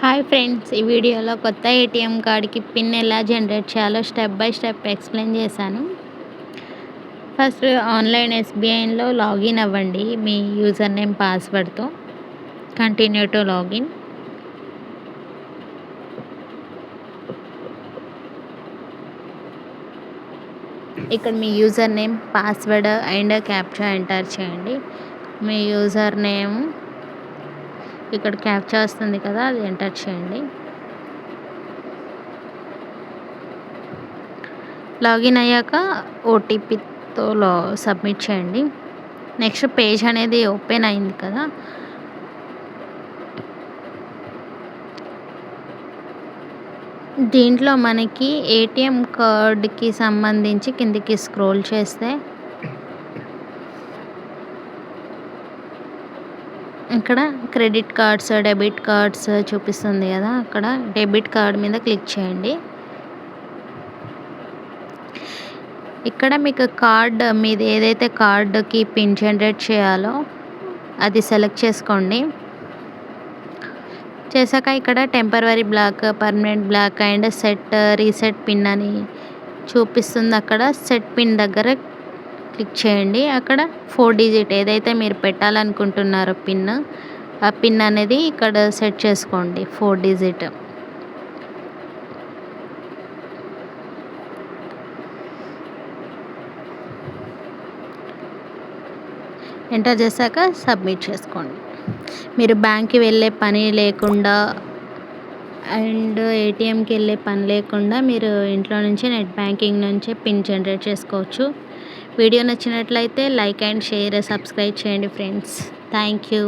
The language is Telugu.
హాయ్ ఫ్రెండ్స్, ఈ వీడియోలో కొత్త ఏటీఎం కార్డ్కి పిన్ ఎలా జనరేట్ చేయాలో స్టెప్ బై స్టెప్ ఎక్స్ప్లెయిన్ చేశాను. ఫస్ట్ ఆన్లైన్ ఎస్బీఐలో లాగిన్ అవ్వండి మీ యూజర్ నేమ్ పాస్వర్డ్తో. Continue to login. ఇక్కడ మీ user name, password and captcha enter చేయండి. మీ యూజర్ నేమ్ ఇక్కడ క్యాప్చా వస్తుంది కదా, అది ఎంటర్ చేయండి. లాగిన్ అయ్యాక ఓటీపీతో సబ్మిట్ చేయండి. నెక్స్ట్ పేజ్ అనేది ఓపెన్ అయింది కదా, దీంట్లో మనకి ఏటీఎం కార్డ్కి సంబంధించి కిందికి స్క్రోల్ చేస్తే ఇక్కడ క్రెడిట్ కార్డ్స్, డెబిట్ కార్డ్స్ చూపిస్తుంది కదా, అక్కడ డెబిట్ కార్డ్ మీద క్లిక్ చేయండి. ఇక్కడ మీకు కార్డ్ మీది ఏదైతే కార్డుకి పిన్ జనరేట్ చేయాలో అది సెలెక్ట్ చేసుకోండి. చేశాక ఇక్కడ temporary block, permanent block and reset pin అని చూపిస్తుంది. అక్కడ సెట్ పిన్ దగ్గర క్లిక్ చేయండి. అక్కడ 4 డిజిట్ ఏదైతే మీరు పెట్టాలనుకుంటున్నారో పిన్, ఆ పిన్ అనేది ఇక్కడ సెట్ చేసుకోండి. 4 డిజిట్ ఎంటర్ చేశాక సబ్మిట్ చేసుకోండి. మీరు బ్యాంక్కి వెళ్ళే పని లేకుండా అండ్ ఏటీఎంకి వెళ్ళే పని లేకుండా మీరు ఇంట్లో నుంచి నెట్ బ్యాంకింగ్ నుంచే పిన్ జనరేట్ చేసుకోవచ్చు. వీడియో నచ్చినట్లయితే లైక్ అండ్ షేర్, సబ్స్క్రైబ్ చేయండి ఫ్రెండ్స్. Thank you.